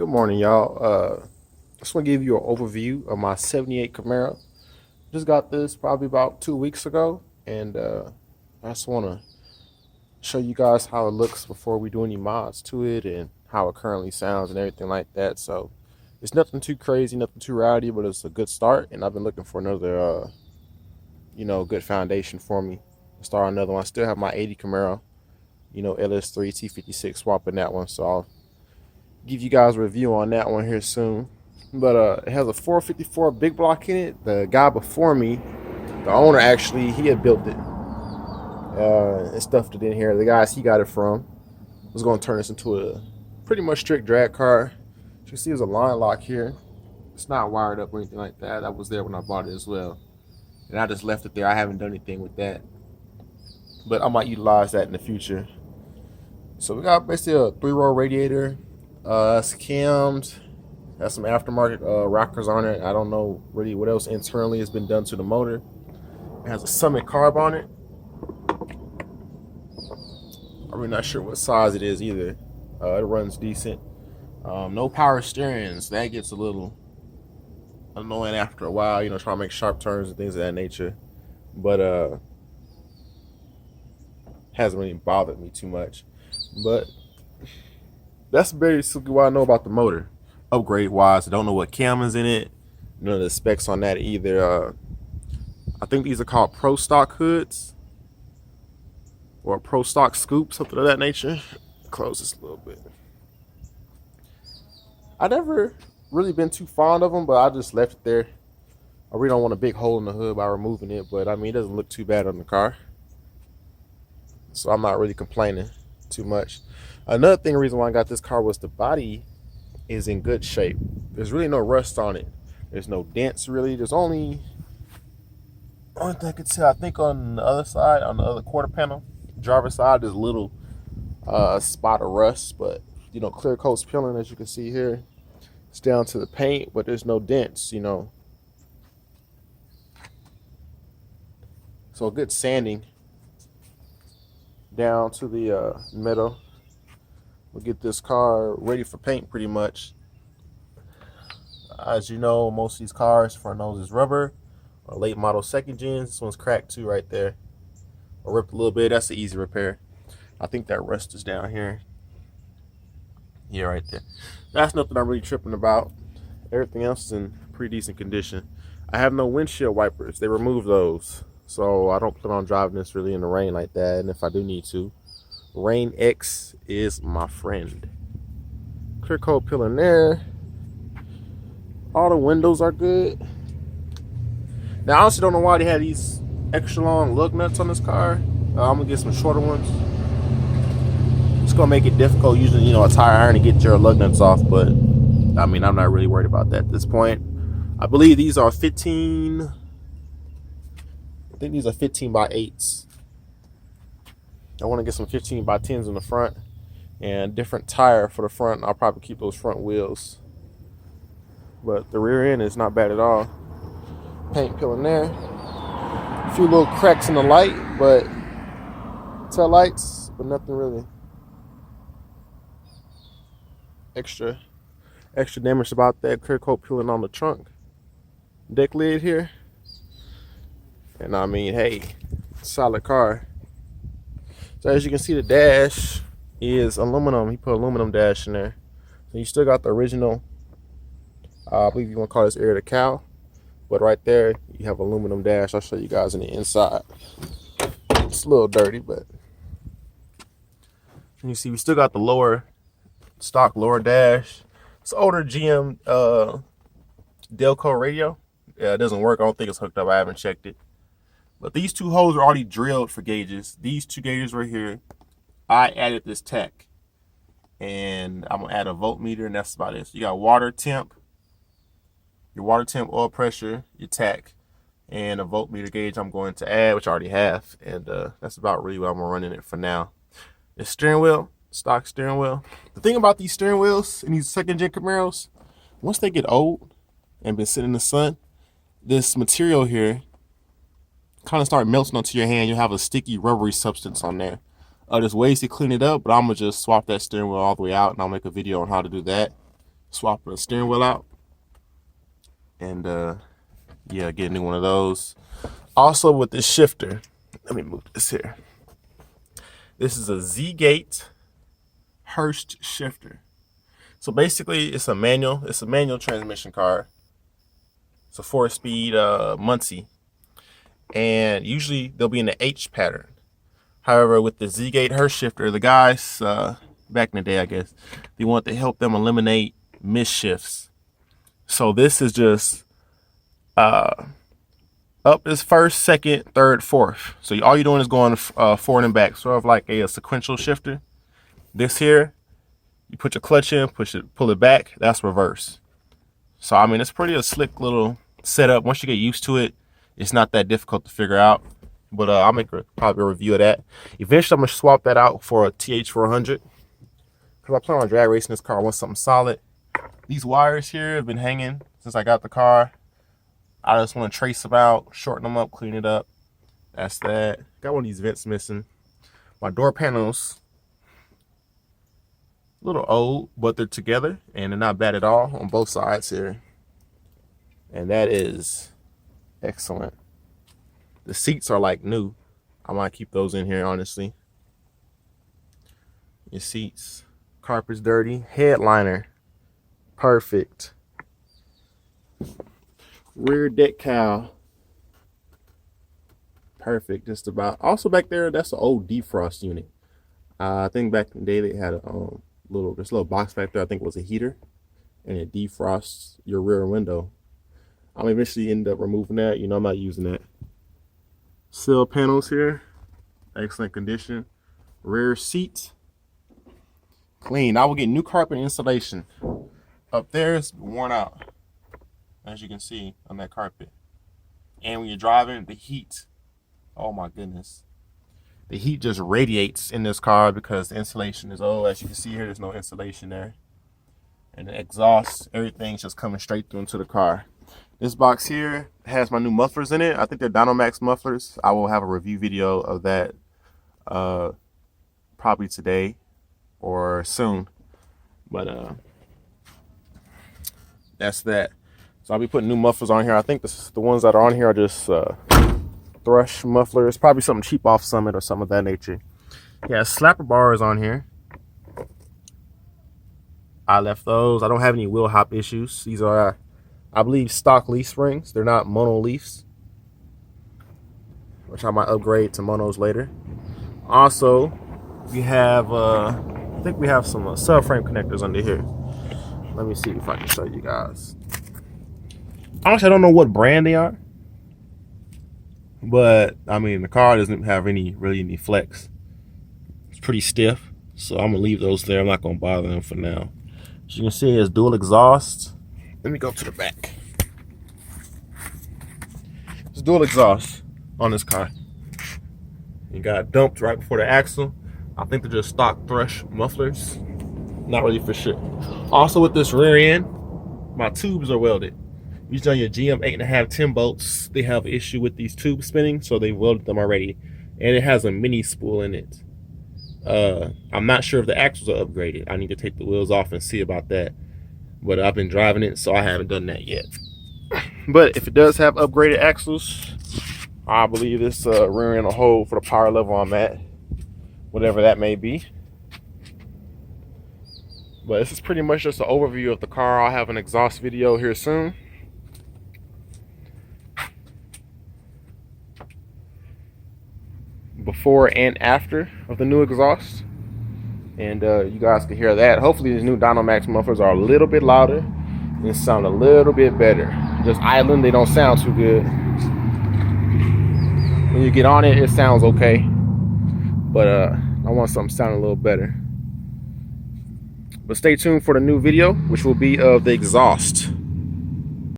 Good morning, y'all. Just want to give you an overview of my 78 Camaro. Just got this probably about 2 weeks ago, and I just want to show you guys how it looks before we do any mods to it and how it currently sounds and everything like that. So it's nothing too crazy, nothing too rowdy, but it's a good start, and I've been looking for another, good foundation for me to start another one. I still have my 80 Camaro, LS3 T56 swapping that one, so I'll give you guys a review on that one here soon. But it has a 454 big block in it. The guy before me, the owner, actually, he had built it and stuffed it in here. The guys he got it from was going to turn this into a pretty much strict drag car. You can see there's a line lock here. It's not wired up or anything like that. That was there when I bought it as well, and I just left it there. I haven't done anything with that, but I might utilize that in the future. So we got basically a 3-row radiator. It's cammed, has some aftermarket rockers on it. I don't know really what else internally has been done to the motor. It has a Summit carb on it. I'm really not sure what size it is either. It runs decent. No power steering, so that gets a little annoying after a while, trying to make sharp turns and things of that nature. But hasn't really bothered me too much. But that's basically what I know about the motor. Upgrade wise, I don't know what cam is in it. None of the specs on that either. I think these are called Pro Stock hoods or Pro Stock scoop, something of that nature. Close this a little bit. I never really been too fond of them, but I just left it there. I really don't want a big hole in the hood by removing it, but I mean, it doesn't look too bad on the car, so I'm not really complaining too much. Another thing, reason why I got this car was the body is in good shape. There's really no rust on it. There's no dents really. There's only thing I could tell, I think on the other side, on the other quarter panel, driver's side, there's a little spot of rust, but clear coat's peeling, as you can see here. It's down to the paint, but there's no dents, So good sanding down to the middle. We'll get this car ready for paint pretty much. As you know, most of these cars, front nose is rubber, or late model second gens. This one's cracked too right there, or ripped a little bit. That's an easy repair. I think that rust is down here. Yeah, right there. That's nothing I'm really tripping about. Everything else is in pretty decent condition. I have no windshield wipers. They removed those, so I don't plan on driving this really in the rain like that. And if I do need to, Rain X is my friend. Clear coat peel in there. All the windows are good. Now I honestly don't know why they had these extra long lug nuts on this car. I'm gonna get some shorter ones. It's gonna make it difficult using a tire iron to get your lug nuts off, but I mean, I'm not really worried about that at this point. I believe these are 15. I think these are 15 by 8s. I want to get some 15 by 10s in the front and different tire for the front. I'll probably keep those front wheels, but the rear end is not bad at all. Paint peeling there. A few little cracks in the light, but tail lights, but nothing really extra damage about that. Clear coat peeling on the trunk deck lid here, and I mean, hey, solid car. So as you can see, the dash is aluminum. He put aluminum dash in there. So you still got the original, I believe you want to call this area the cow, but right there you have aluminum dash. I'll show you guys in the inside. It's a little dirty, but you see we still got the stock lower dash. It's older GM Delco radio. Yeah, it doesn't work. I don't think it's hooked up. I haven't checked it. But these two holes are already drilled for gauges. These two gauges right here, I added this tech. And I'm gonna add a voltmeter, and that's about it. So you got water temp, your water temp, oil pressure, your tach, and a voltmeter gauge I'm going to add, which I already have. And that's about really what I'm gonna run in it for now. The steering wheel, stock steering wheel. The thing about these steering wheels in these second gen Camaros, once they get old and been sitting in the sun, this material here kind of start melting onto your hand. You'll have a sticky rubbery substance on there. There's ways to clean it up, but I'm gonna just swap that steering wheel all the way out, and I'll make a video on how to do that. swap the steering wheel out, and yeah, get a new one of those. Also with this shifter, let me move this here. This is a Z-Gate Hurst shifter. So basically, it's a manual transmission car. It's a 4-speed Muncie, and usually they'll be in the H pattern. However, with the Z-Gate Hurst shifter, the guys back in the day, I guess, they want to help them eliminate misshifts. So this is just up is first, second, third, fourth. So all you're doing is going forward and back, sort of like a sequential shifter. This here, you put your clutch in, pull it back. That's reverse. So I mean, it's pretty a slick little setup. Once you get used to it, it's not that difficult to figure out. But I'll make probably a review of that. Eventually, I'm gonna swap that out for a TH400 because I plan on drag racing this car. I want something solid. These wires here have been hanging since I got the car. I just want to trace them out, shorten them up, clean it up. That's that. Got one of these vents missing. My door panels, a little old, but they're together and they're not bad at all on both sides here. And that is excellent. The seats are like new. I might keep those in here, honestly. Your seats, carpet's dirty, headliner, perfect. Rear deck cowl, perfect, just about. Also back there, that's an old defrost unit. I think back in the day they had a little box back there. I think it was a heater, and it defrosts your rear window. I'm eventually end up removing that. You know, I'm not using that. Sill panels here, excellent condition. Rear seat, clean. I will get new carpet installation. Up there, it's worn out, as you can see on that carpet. And when you're driving, the heat, oh my goodness, the heat just radiates in this car because the insulation is old. As you can see here, there's no insulation there, and the exhaust, everything's just coming straight through into the car. This box here has my new mufflers in it. I think they're Dynamax mufflers. I will have a review video of that probably today or soon, but that's that. So I'll be putting new mufflers on here. I think the ones that are on here are just Thrush mufflers, probably something cheap off Summit or something of that nature. Yeah, slapper bars on here. I left those. I don't have any wheel hop issues. These are, I believe, stock leaf springs. They're not mono leafs, which I might upgrade to monos later. Also, we have, I think we have some subframe connectors under here. Let me see if I can show you guys. Honestly, I don't know what brand they are, but I mean, the car doesn't have really any flex. It's pretty stiff, so I'm gonna leave those there. I'm not gonna bother them for now. As you can see, it's dual exhaust. Let me go to the back. It's dual exhaust on this car. It got dumped right before the axle. I think they're just stock Thrush mufflers. Not really for sure. Also with this rear end, my tubes are welded. Usually on your GM 8.5 10 bolts, they have an issue with these tubes spinning, so they welded them already. And it has a mini spool in it. I'm not sure if the axles are upgraded. I need to take the wheels off and see about that. But I've been driving it, so I haven't done that yet. But if it does have upgraded axles, I believe this rear end will hold for the power level I'm at, whatever that may be. But this is pretty much just an overview of the car. I'll have an exhaust video here soon. Before and after of the new exhaust, and you guys can hear that. Hopefully these new Dynamax mufflers are a little bit louder and sound a little bit better. Just idling, they don't sound too good. When you get on it, it sounds okay, but I want something sounding a little better. But stay tuned for the new video, which will be of the exhaust.